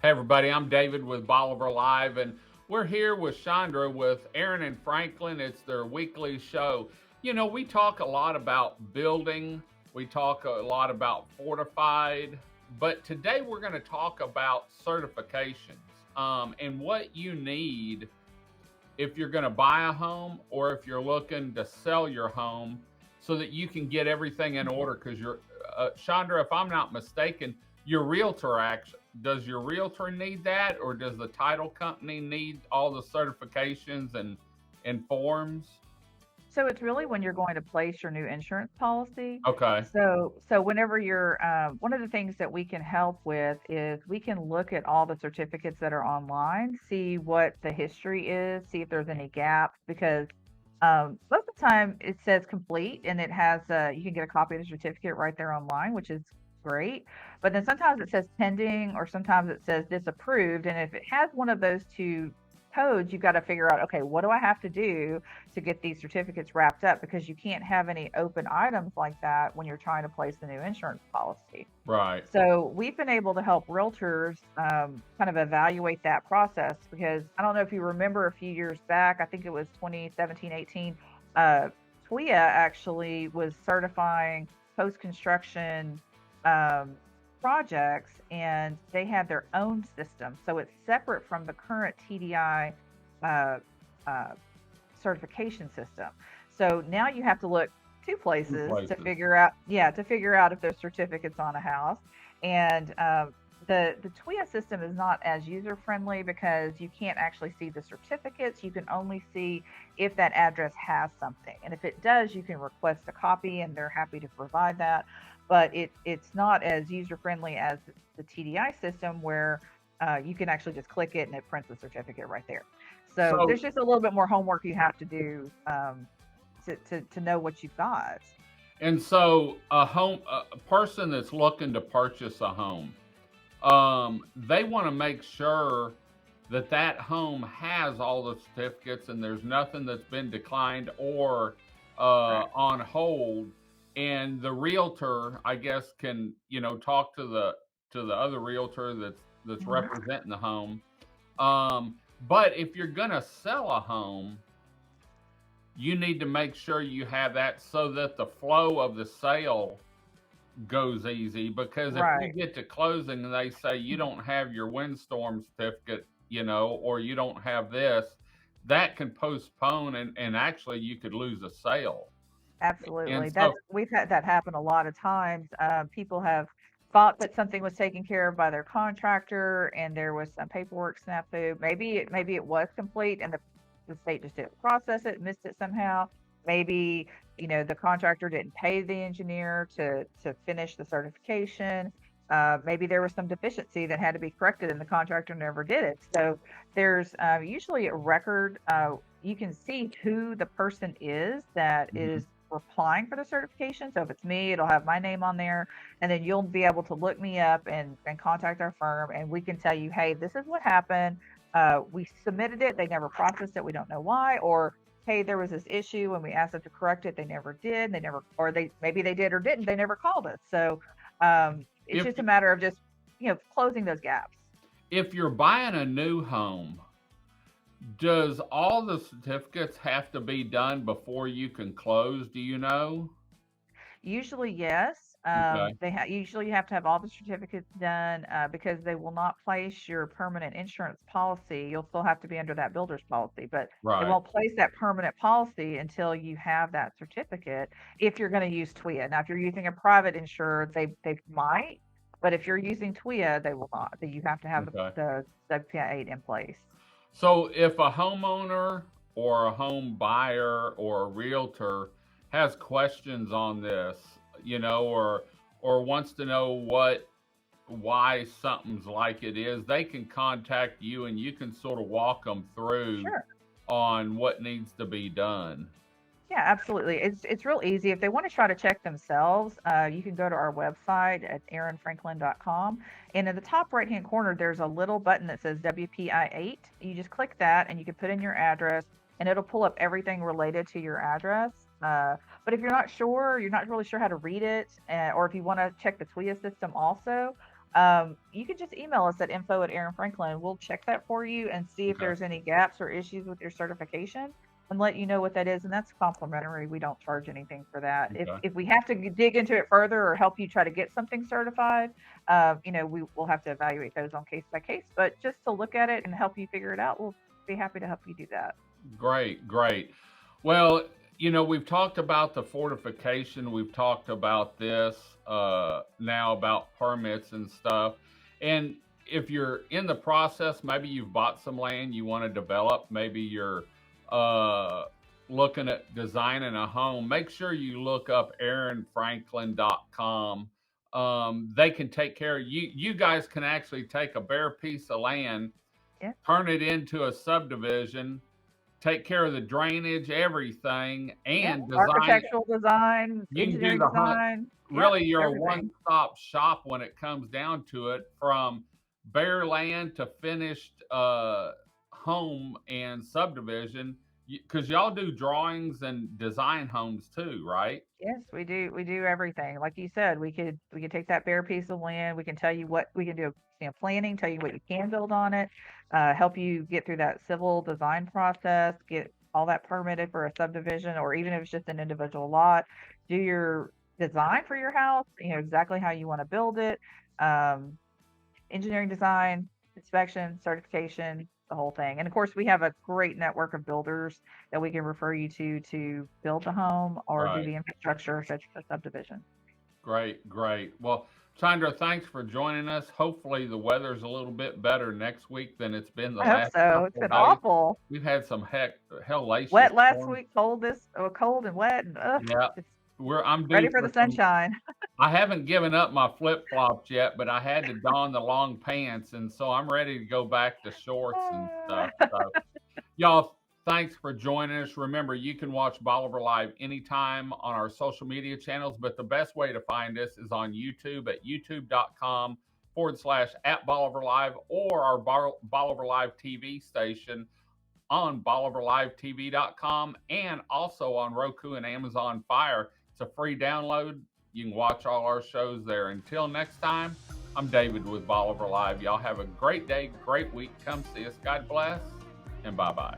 Hey everybody, I'm David with Bolivar Live, and we're here with Chandra with Aran and Franklin. It's their weekly show. We talk a lot about building, we talk a lot about fortified, but today we're going to talk about certifications and what you need if you're going to buy a home or if you're looking to sell your home so that you can get everything in order. Because Chandra, if I'm not mistaken, your realtor act does your realtor need that, or does the title company need all the certifications and forms? So it's really when you're going to place your new insurance policy. Okay. So whenever you're, one of the things that we can help with is we can look at all the certificates that are online, see what the history is, see if there's any gaps, because most of the time it says complete and it has, you can get a copy of the certificate right there online, which is great. But then sometimes it says pending or sometimes it says disapproved. And if it has one of those two codes, you've got to figure out, okay, what do I have to do to get these certificates wrapped up, because you can't have any open items like that when you're trying to place the new insurance policy. Right. So we've been able to help realtors kind of evaluate that process, because I don't know if you remember a few years back, I think it was 2017, 18, TWIA actually was certifying post construction um, projects, and they had their own system. So it's separate from the current TDI uh, uh, certification system. So now you have to look two Two places to places. figure out, yeah, to figure out if there's certificates on a house. And the TWIA system is not as user friendly because you can't actually see the certificates. You can only see if that address has something, and if it does, you can request a copy, and they're happy to provide that. But it's not as user friendly as the TDI system, where you can actually just click it and it prints the certificate right there. So So there's just a little bit more homework you have to do to know what you've got. so a person that's looking to purchase a home, they want to make sure that that home has all the certificates and there's nothing that's been declined or Correct. on hold. And the realtor, I guess, can talk to the other realtor that's Hmm. representing the home. But if you're gonna sell a home, you need to make sure you have that so that the flow of the sale goes easy, because if we Right. get to closing and they say you don't have your windstorm certificate, or you don't have this, that can postpone, and actually you could lose a sale. And Absolutely. so, We've had that happen a lot of times. People have thought that something was taken care of by their contractor, and there was some paperwork snafu. Maybe it was complete, and the state just didn't process it, missed it somehow. Maybe the contractor didn't pay the engineer to finish the certification. Maybe there was some deficiency that had to be corrected, and the contractor never did it. So there's usually a record. You can see who the person is that mhm. is applying for the certification. So if it's me, it'll have my name on there, and then you'll be able to look me up and contact our firm, and we can tell you, hey, this is what happened. We submitted it, they never processed it, we don't know why, or hey, there was this issue and we asked them to correct it, they never did, they never, or they maybe they did or didn't, they never called us. So it's if just a matter of just closing those gaps. if you're buying a new home, does all the certificates have to be done before you can close? Do you know? Usually, yes. Okay. Usually you have to have all the certificates done because they will not place your permanent insurance policy. You'll still have to be under that builder's policy, but they Right. won't place that permanent policy until you have that certificate. If you're going to use TWIA, now if you're using a private insurer, they might, but if you're using TWIA, they will not. That you have to have Okay. the WPI 8 in place. So if a homeowner or a home buyer or a realtor has questions on this, or wants to know why something's like it is, they can contact you and you can sort of walk them through Sure. on what needs to be done. Yeah, absolutely. It's real easy. If they want to try to check themselves, you can go to our website at aaronfranklin.com. And in the top right hand corner, there's a little button that says WPI 8. You just click that and you can put in your address, and it'll pull up everything related to your address. But if you're not really sure how to read it, or if you want to check the TWIA system also, you can just email us at info@Aaron Franklin. We'll check that for you and see if Okay. there's any gaps or issues with your certification and let you know what that is. And that's complimentary. We don't charge anything for that. If Okay. if we have to dig into it further or help you try to get something certified, we will have to evaluate those on case by case. But just to look at it and help you figure it out, we'll be happy to help you do that. Great, great. Well, we've talked about the fortification. We've talked about this now about permits and stuff. And if you're in the process, maybe you've bought some land you want to develop, maybe you're uh, looking at designing a home, make sure you look up aaronfranklin.com. They can take care of you. You guys can actually take a bare piece of land, Yeah. turn it into a subdivision, take care of the drainage, everything, Yeah. and design it. Architectural design, You can do engineering the hunt. design. Yep. Really, you're a Everything. one-stop shop when it comes down to it, from bare land to finished home and subdivision. Because y'all do drawings and design homes too, right? Yes, we do. We do everything. Like you said, we could take that bare piece of land. We can tell you what we can do, planning, tell you what you can build on it, help you get through that civil design process, get all that permitted for a subdivision, or even if it's just an individual lot, do your design for your house, exactly how you want to build it. Um, Engineering design, inspection, certification, the whole thing. And of course, we have a great network of builders that we can refer you to build the home or do Right. the infrastructure such as a subdivision. Great, great. Well, Chandra, thanks for joining us. Hopefully, the weather's a little bit better next week than it's been the I hope last so. It's couple of been days. awful. We've had some hellacious Wet last storms. week, cold and wet, and Yeah, it's I'm ready due for the for some. sunshine. I haven't given up my flip flops yet, but I had to don the long pants, and so I'm ready to go back to shorts and stuff. So, y'all, thanks for joining us. Remember, you can watch Bolivar Live anytime on our social media channels, but the best way to find us is on YouTube at youtube.com/at Bolivar Live, or our Bolivar Live TV station on BolivarLiveTV.com, and also on Roku and Amazon Fire. It's a free download. You can watch all our shows there. Until next time, I'm David with Bolivar Live. Y'all have a great day, great week. Come see us. God bless, and bye bye.